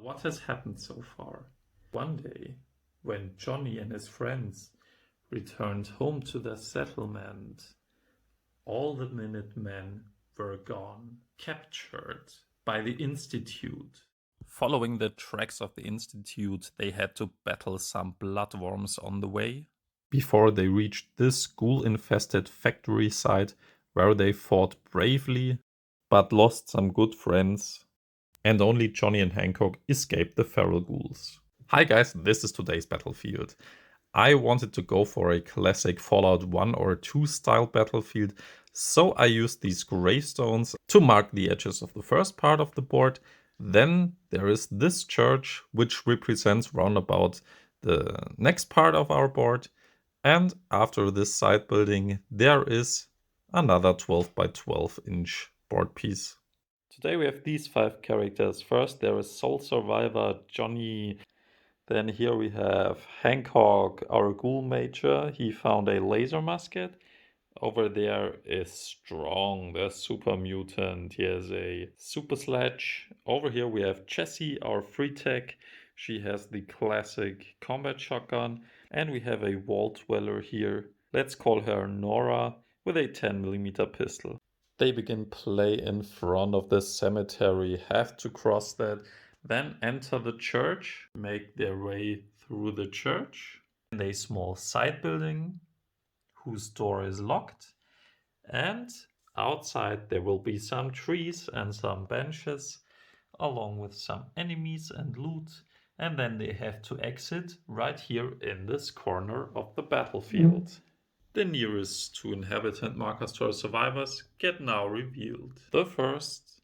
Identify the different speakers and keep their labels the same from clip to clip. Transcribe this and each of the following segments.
Speaker 1: What has happened so far? One day, when Johnny and his friends returned home to their settlement, all the Minutemen were gone, captured by the Institute. Following the tracks of the Institute, they had to battle some bloodworms on the way, before they reached this ghoul-infested factory site where they fought bravely, but lost some good friends, and only Johnny and Hancock escaped the feral ghouls. Hi guys, this is today's battlefield. I wanted to go for a classic Fallout 1 or 2 style battlefield, so I used these gravestones to mark the edges of the first part of the board. Then there is this church, which represents roundabout the next part of our board. And after this side building, there is another 12 by 12 inch board piece. Today we have these 5 characters. First there is Soul Survivor, Johnny. Then here we have Hancock, our ghoul major. He found a laser musket. Over there is Strong, the super mutant. He has a super sledge. Over here we have Jessie, our free tech. She has the classic combat shotgun. And we have a wall dweller here. Let's call her NORA with a 10mm pistol. They begin play in front of the cemetery, have to cross that, then enter the church, make their way through the church, and a small side building whose door is locked, and outside there will be some trees and some benches along with some enemies and loot, and then they have to exit right here in this corner of the battlefield. The nearest 2 inhabitant markers to our survivors get now revealed. The first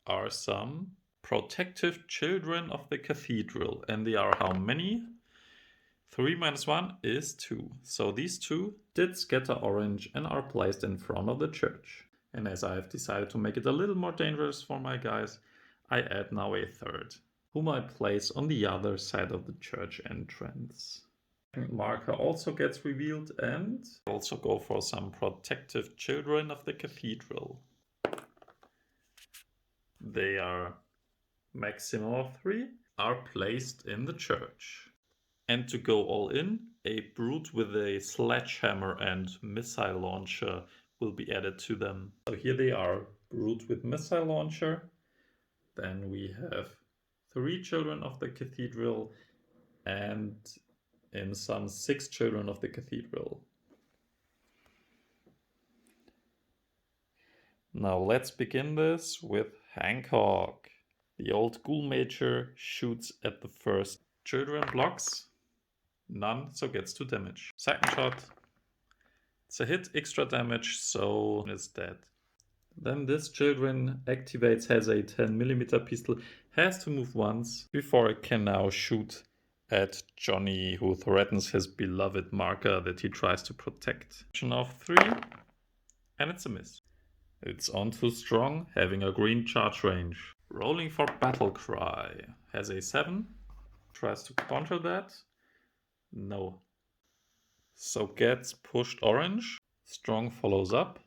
Speaker 1: are some protective children of the cathedral, and they are how many? 3 minus 1 is 2. So these 2 did scatter orange and are placed in front of the church. And as I have decided to make it a little more dangerous for my guys, I add now a third, whom I place on the other side of the church entrance. Marker also gets revealed, and also go for some protective children of the cathedral. They are maximum of 3, are placed in the church. And to go all in, a brute with a sledgehammer and missile launcher will be added to them. So here they are, brute with missile launcher. Then we have 3 children of the cathedral, and in some 6 children of the cathedral. Now let's begin this with Hancock. The old ghoul major shoots at the first children, blocks. None, so gets 2 damage. Second shot. It's a hit, extra damage, so it's dead. Then this children activates, has a 10mm pistol, has to move once before it can now shoot at Johnny, who threatens his beloved marker that he tries to protect. Action of 3, and it's a miss. It's on to Strong, having a green charge range. Rolling for Battle Cry. Has a 7, tries to counter that. No. So gets pushed orange. Strong follows up.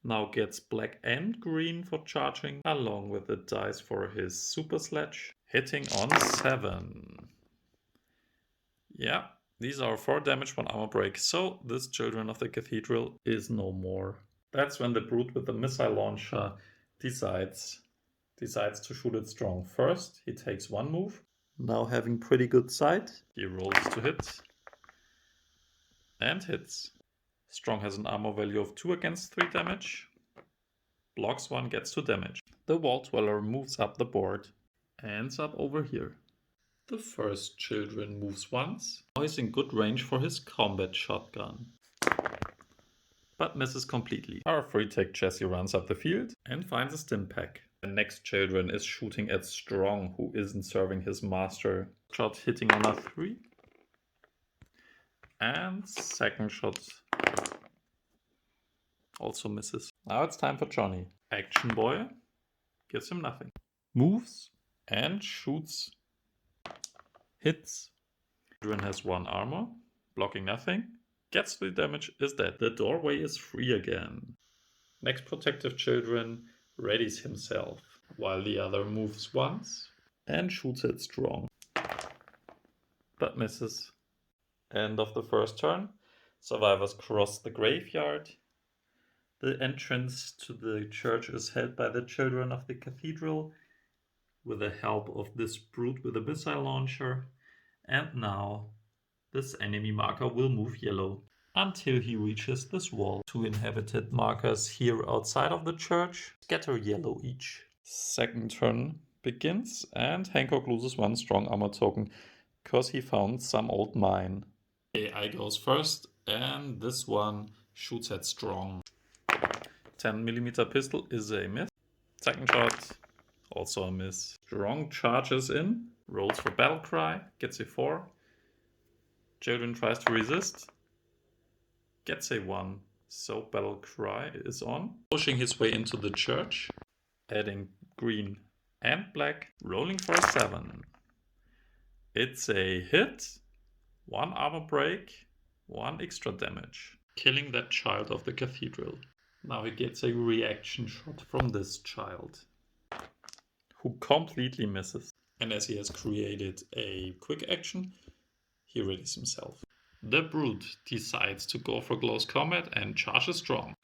Speaker 1: Now gets black and green for charging, along with the dice for his super sledge. Hitting on 7. Yeah, these are 4 damage, 1 armor break, so this children of the cathedral is no more. That's when the brute with the missile launcher decides to shoot it Strong first. He takes 1 move. Now having pretty good sight, he rolls to hit and hits. Strong has an armor value of 2 against 3 damage. Blocks 1, gets 2 damage. The wall dweller moves up the board. Ends up over here. The first children moves once. Now he's in good range for his combat shotgun, but misses completely. Our free tech Jessie runs up the field and finds a stim pack. The next children is shooting at Strong, who isn't serving his master. Shot hitting on a 3. And second shot also misses. Now it's time for Johnny. Action boy gives him nothing. Moves and shoots. Hits. Children has 1 armor, blocking nothing. Gets 3 damage, is dead. The doorway is free again. Next protective children readies himself. while the other moves once and shoots it strong, but misses. End of the first turn. Survivors cross the graveyard. The entrance to the church is held by the children of the cathedral with the help of this brute with a missile launcher. And now this enemy marker will move yellow until he reaches this wall. 2 inhabited markers here outside of the church scatter yellow each. Second turn begins and Hancock loses 1 strong armor token because he found some old mine. AI goes first and this one shoots at strong. 10mm pistol is a miss. Second shot, also a miss. Strong charges in, rolls for battle cry, gets a 4. Children tries to resist, gets a 1. So battle cry is on. Pushing his way into the church, adding green and black, rolling for a 7. It's a hit, 1 armor break, 1 extra damage. Killing that child of the cathedral. Now he gets a reaction shot from this child, who completely misses. And as he has created a quick action, he readies himself. The brute decides to go for close combat and charges strong.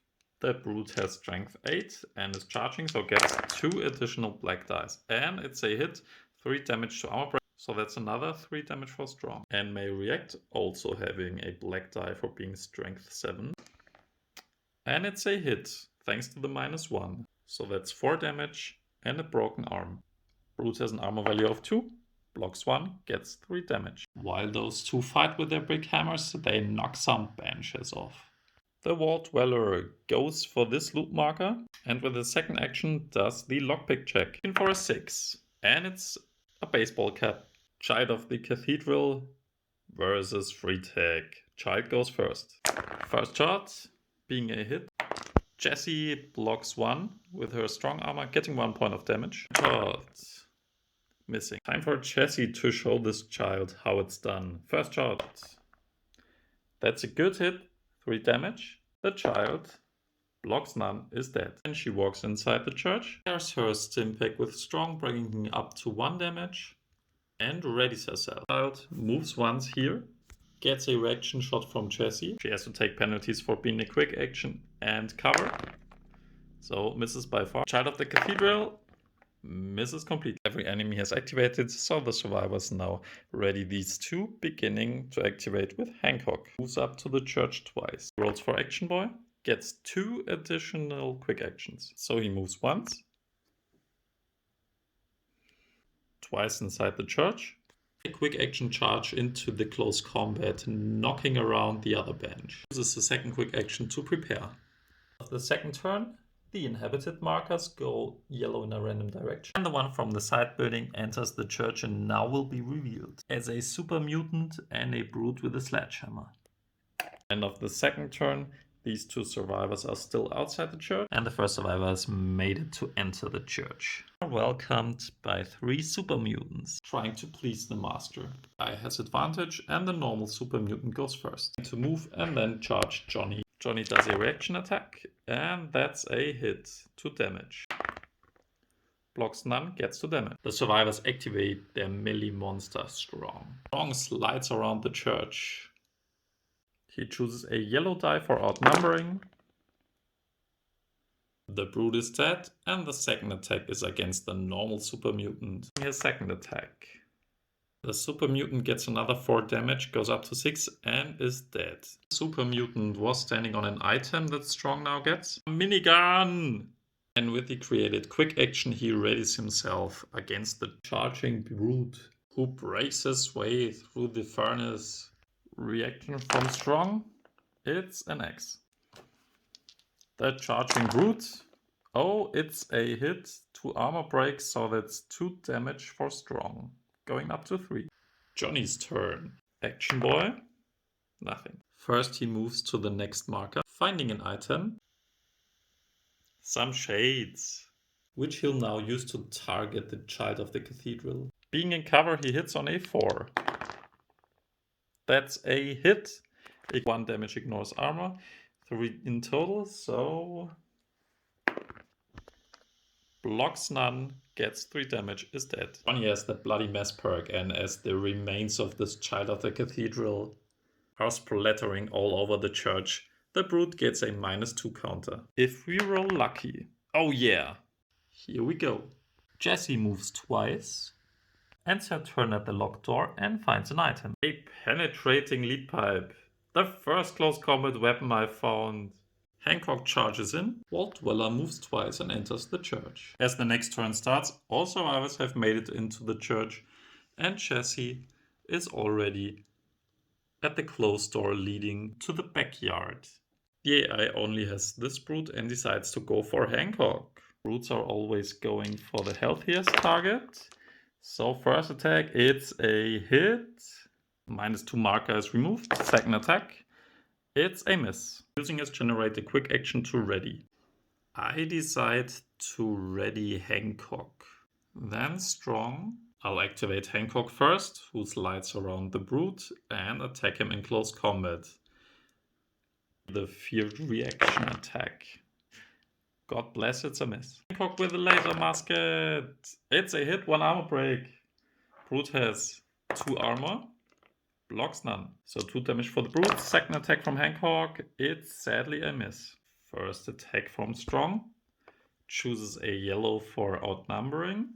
Speaker 1: The brute has strength 8 and is charging, so gets 2 additional black dice. And it's a hit, 3 damage to armor break, so that's another 3 damage for strong. And may react, also having a black die for being strength 7. And it's a hit, thanks to the -1. So that's 4 damage and a broken arm. Brute has an armor value of 2, blocks 1, gets 3 damage. While those 2 fight with their big hammers, they knock some benches off. The Wall Dweller goes for this loot marker and with the second action does the lockpick check. In for a 6. And it's a baseball cap. Child of the Cathedral versus Free Tag. Child goes first. First shot being a hit. Jessie blocks 1 with her strong armor, getting 1 point of damage. Shot. Missing. Time for Jessie to show this child how it's done. First shot. That's a good hit. 3 damage. The child blocks none, is dead. And she walks inside the church. There's her stimpack with strong, bringing up to 1 damage. And readies herself. Child moves once here. Gets a reaction shot from Jessie. She has to take penalties for being a quick action and cover. So misses by far. Child of the Cathedral misses completely. Every enemy has activated, so the survivors now ready these 2, beginning to activate with Hancock. Moves up to the church twice. Rolls for Action Boy. Gets 2 additional quick actions. So he moves once. Twice inside the church. A quick action charge into the close combat, knocking around the other bench. Uses the second quick action to prepare. Of the second turn, the inhabited markers go yellow in a random direction. And the one from the side building enters the church and now will be revealed as a super mutant and a brute with a sledgehammer. End of the second turn, these 2 survivors are still outside the church, and the first survivor has made it to enter the church. Welcomed by 3 super mutants, trying to please the master. I has advantage and the normal super mutant goes first. To move and then charge Johnny. Johnny does a reaction attack and that's a hit, 2 damage. Blocks none, gets 2 damage. The survivors activate their melee monster Strong. Strong slides around the church. He chooses a yellow die for outnumbering. The brute is dead, and the second attack is against the normal super mutant. His second attack. The super mutant gets another 4 damage, goes up to 6, and is dead. The super mutant was standing on an item that Strong now gets. A minigun! And with the created quick action, he readies himself against the charging brute, who breaks his way through the furnace. Reaction from Strong, it's an X. The charging brute, oh, it's a hit, 2 armor breaks, so that's 2 damage for Strong, going up to 3. Johnny's turn. Action Boy, nothing. First he moves to the next marker, finding an item, some shades, which he'll now use to target the child of the cathedral. Being in cover, he hits on a 4. That's a hit. 1 damage ignores armor. 3 in total, so Blocks none, gets 3 damage, is dead. Johnny has the Bloody Mess perk, and as the remains of this child of the cathedral are splattering all over the church, the brute gets a -2 counter. If we roll lucky. Oh yeah! Here we go. Jessie moves twice, ends her turn at the locked door and finds an item. A penetrating lead pipe. The first close combat weapon I found. Hancock charges in, Vault Dweller moves twice and enters the church. As the next turn starts, all survivors have made it into the church, and Jessie is already at the closed door leading to the backyard. The AI only has this brute and decides to go for Hancock. Brutes are always going for the healthiest target. So first attack, it's a hit. -2 marker is removed. Second attack, it's a miss. Using his generate a quick action to ready. I decide to ready Hancock. Then strong. I'll activate Hancock first, who slides around the brute, and attack him in close combat. The feared reaction attack. God bless, it's a miss. Hancock with a laser musket. It's a hit, 1 armor break. Brute has 2 armor. Blocks none. So 2 damage for the brute. Second attack from Hancock. It's sadly a miss. First attack from Strong. Chooses a yellow for outnumbering.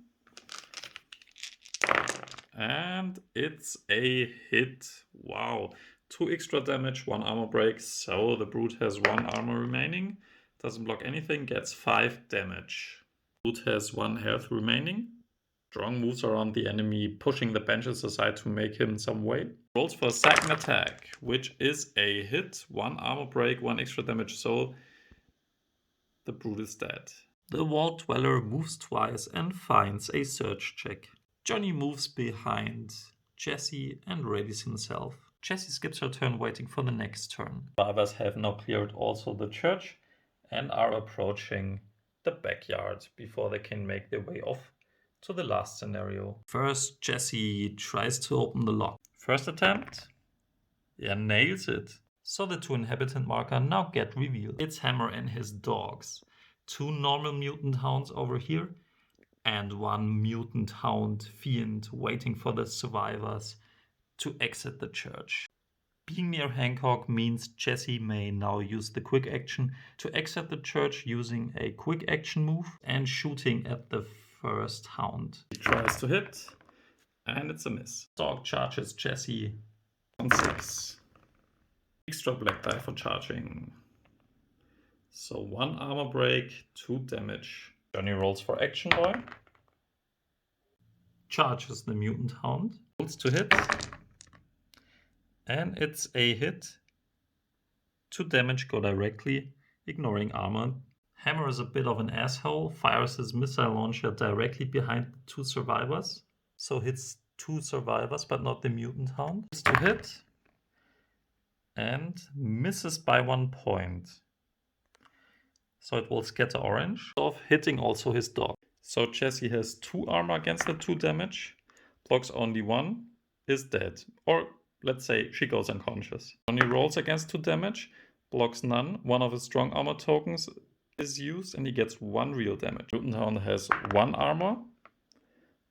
Speaker 1: And it's a hit. Wow. 2 extra damage, 1 armor break. So the brute has 1 armor remaining. Doesn't block anything, gets 5 damage. Brute has 1 health remaining. Strong moves around the enemy, pushing the benches aside to make him some way. Rolls for a second attack, which is a hit. 1 armor break, 1 extra damage, so the brute is dead. The Vault Dweller moves twice and finds a search check. Johnny moves behind Jessie and readies himself. Jessie skips her turn waiting for the next turn. Survivors have now cleared also the church and are approaching the backyard before they can make their way off to the last scenario. First, Jessie tries to open the lock. First attempt. Yeah, nails it. So the 2 inhabitant marker now get revealed. It's Hammer and his dogs. 2 normal mutant hounds over here and 1 mutant hound fiend waiting for the survivors to exit the church. Being near Hancock means Jessie may now use the quick action to exit the church using a quick action move and shooting at the first hound. He tries to hit, and it's a miss. Dog charges Jessie on 6. Extra black die for charging. So 1 armor break, 2 damage. Johnny rolls for action boy. Charges the mutant hound. Rolls to hit. And it's a hit. 2 damage go directly, ignoring armor. Hammer is a bit of an asshole, fires his missile launcher directly behind the 2 survivors. So hits 2 survivors, but not the mutant hound. Rolls to hit. And misses by 1 point. So it will scatter orange. Of hitting also his dog. So Jessie has 2 armor against the 2 damage. Blocks only 1. Is dead. Or let's say she goes unconscious. Only rolls against 2 damage. Blocks none. 1 of his strong armor tokens is used and he gets 1 real damage. Mutant Hound has 1 armor.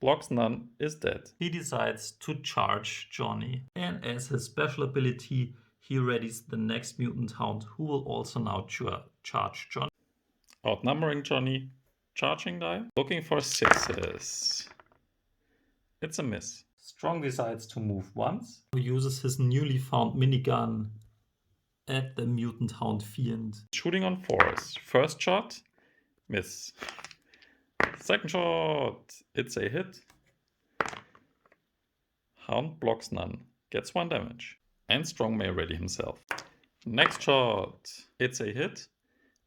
Speaker 1: Blocks none. Is dead. He decides to charge Johnny. And as his special ability, he readies the next Mutant Hound who will also now charge Johnny. Outnumbering Johnny. Charging die. Looking for 6s. It's a miss. Strong decides to move once. He uses his newly found minigun at the Mutant Hound Fiend. Shooting on 4s. First shot. Miss. Second shot. It's a hit. Hound blocks none. Gets 1 damage. And Strong may ready himself. Next shot. It's a hit.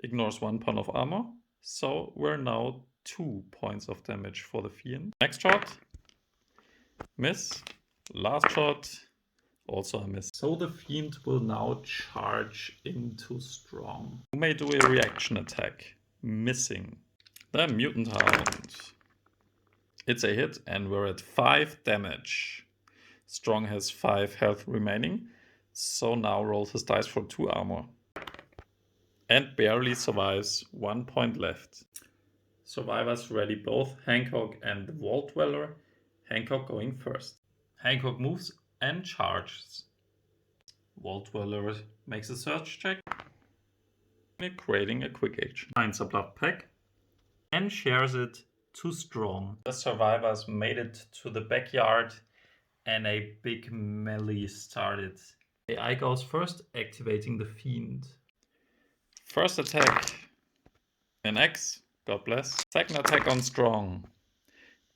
Speaker 1: Ignores 1 point of armor. So we're now 2 points of damage for the Fiend. Next shot. Miss. Last shot. Also a miss. So the Fiend will now charge into Strong, who may do a reaction attack. Missing. The Mutant Hound. It's a hit and we're at 5 damage. Strong has 5 health remaining. So now rolls his dice for 2 armor. And barely survives. 1 point left. Survivors ready both Hancock and the Vault Dweller. Hancock going first. Hancock moves and charges. Vault Dweller makes a search check, creating a quick action. Finds a blood pack and shares it to Strong. The survivors made it to the backyard and a big melee started. AI goes first, activating the Fiend. First attack, an X, God bless. Second attack on Strong.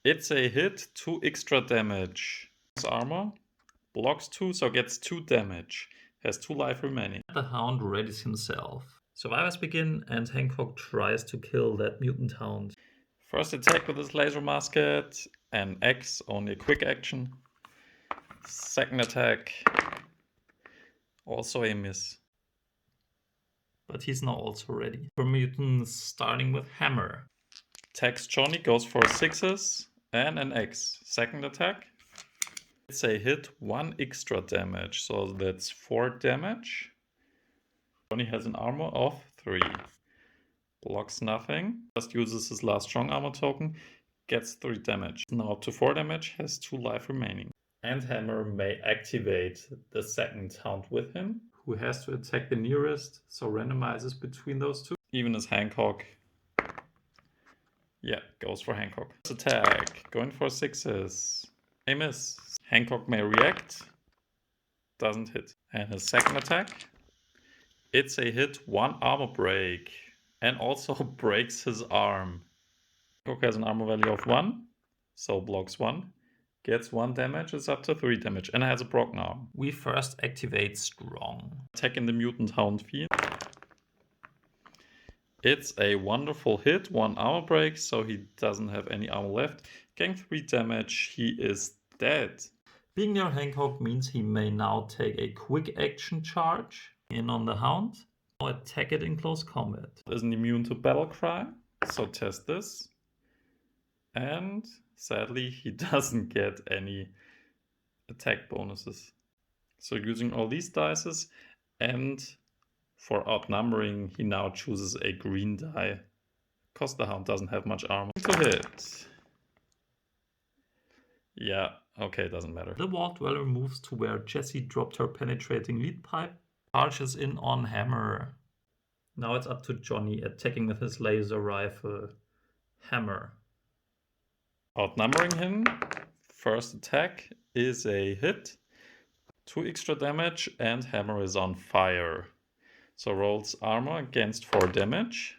Speaker 1: It's a hit, 2 extra damage. Armor, blocks 2, so gets 2 damage. Has 2 life remaining. The Hound readies himself. Survivors begin and Hancock tries to kill that mutant hound. First attack with his laser musket, an X, only a quick action. Second attack, also a miss. But he's now also ready. For mutants starting with Hammer. Attacks Johnny, goes for 6s and an X. Second attack, it's a hit, 1 extra damage, so that's 4 damage. Johnny has an armor of 3. Blocks nothing, just uses his last strong armor token, gets 3 damage. Now up to 4 damage, has 2 life remaining. And Hammer may activate the second hound with him, who has to attack the nearest, so randomizes between those two. Even as Hancock, yeah, goes for Hancock. First attack, going for 6s, a miss. Hancock may react, doesn't hit. And his second attack, it's a hit, 1 armor break, and also breaks his arm. Hancock has an armor value of 1, so blocks 1. Gets 1 damage, is up to 3 damage, and has a broken arm. We first activate Strong. Attack in the Mutant Hound Fiend. It's a wonderful hit, 1 armor break, so he doesn't have any armor left. Getting 3 damage, he is dead. Being near Hancock means he may now take a quick action charge in on the Hound, or attack it in close combat. Isn't immune to battle cry, so test this. And sadly, he doesn't get any attack bonuses. So using all these dices, and for outnumbering, he now chooses a green die, because the Hound doesn't have much armor to hit. Yeah, okay, doesn't matter. The Vault Dweller moves to where Jessie dropped her penetrating lead pipe, charges in on Hammer. Now it's up to Johnny, attacking with his laser rifle. Hammer. Outnumbering him, first attack is a hit, 2 extra damage, and Hammer is on fire. So rolls armor against 4 damage,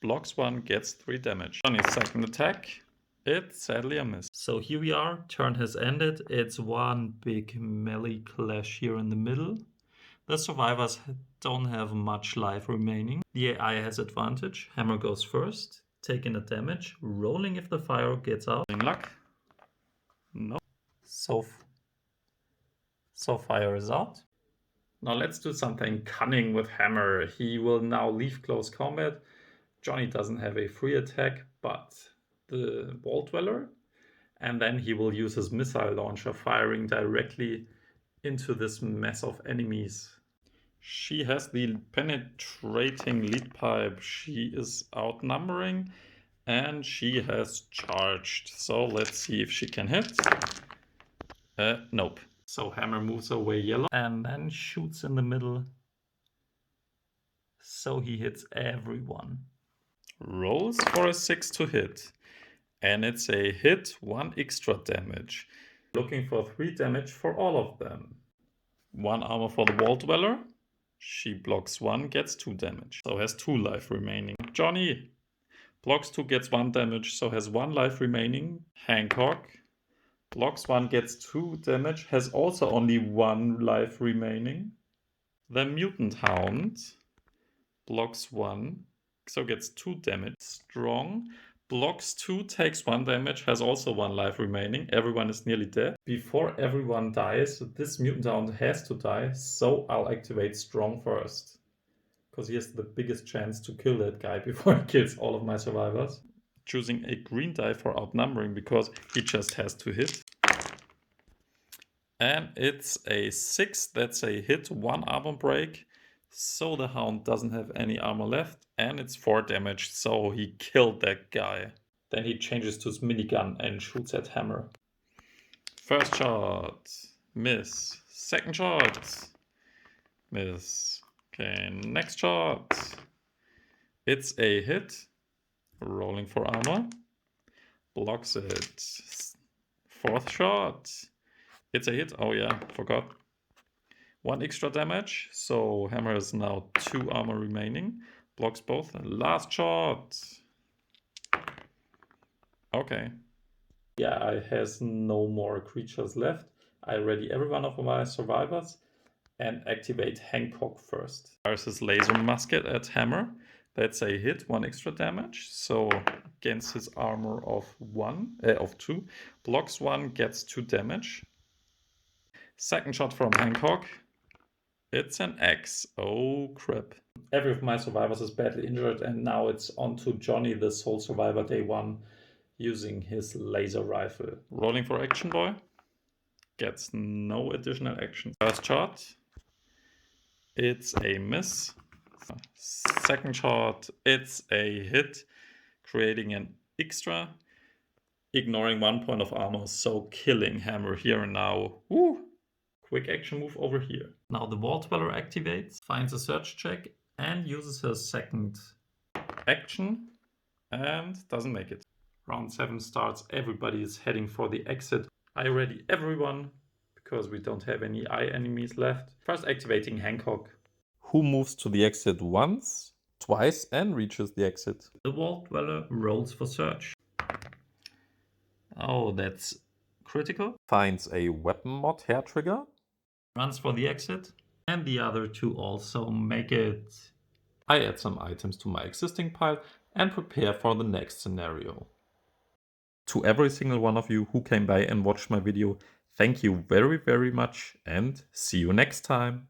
Speaker 1: blocks 1, gets 3 damage. Johnny's second attack, it's sadly a miss. So here we are, turn has ended. It's one big melee clash here in the middle. The survivors don't have much life remaining. The AI has advantage. Hammer goes first, taking the damage, rolling if the fire gets out. In luck? No. So fire is out. Now let's do something cunning with Hammer. He will now leave close combat. Johnny doesn't have a free attack, but the Vault Dweller. And then he will use his missile launcher, firing directly into this mess of enemies. She has the penetrating lead pipe. She is outnumbering and she has charged. So let's see if she can hit. Nope. So Hammer moves away yellow and then shoots in the middle. So he hits everyone. Rolls for a 6 to hit. And it's a hit, 1 extra damage. Looking for 3 damage for all of them. 1 armor for the Vault Dweller. She blocks 1, gets 2 damage. So has 2 life remaining. Johnny blocks 2, gets 1 damage, so has 1 life remaining. Hancock blocks 1, gets 2 damage, has also only 1 life remaining. The Mutant Hound blocks 1, so gets 2 damage. Strong blocks 2, takes 1 damage, has also 1 life remaining. Everyone is nearly dead. Before everyone dies, this Mutant Hound has to die, so I'll activate Strong first. Because he has the biggest chance to kill that guy before he kills all of my survivors. Choosing a green die for outnumbering because he just has to hit. And it's a 6, that's a hit, 1 armor break. So the Hound doesn't have any armor left and it's 4 damage, so he killed that guy. Then he changes to his minigun and shoots at Hammer. First shot, miss. Second shot, miss. Okay, next shot. It's a hit. Rolling for armor. Blocks it. Fourth shot. It's a hit. Oh yeah, forgot. 1 extra damage. So Hammer has now 2 armor remaining. Blocks both. Last shot. Okay. Yeah, I has no more creatures left. I ready every one of my survivors and activate Hancock first. There's his laser musket at Hammer. That's a hit, 1 extra damage. So against his armor of 2, blocks 1, gets 2 damage. Second shot from Hancock. It's an X. Oh crap. Every of my survivors is badly injured and now it's on to Johnny, the sole survivor day 1, using his laser rifle. Rolling for action, boy. Gets no additional action. First shot. It's a miss. Second shot. It's a hit, creating an extra, ignoring 1 point of armor, so killing Hammer here and now. Woo! Quick action move over here. Now the Wall Dweller activates, finds a search check, and uses her second action, and doesn't make it. Round 7 starts, everybody is heading for the exit. I ready everyone, because we don't have any eye enemies left. First activating Hancock. Who moves to the exit once, twice, and reaches the exit. The Wall Dweller rolls for search. Oh, that's critical. Finds a weapon mod hair trigger. Runs for the exit. And the other 2 also make it. I add some items to my existing pile and prepare for the next scenario. To every single one of you who came by and watched my video, thank you very, very much and see you next time.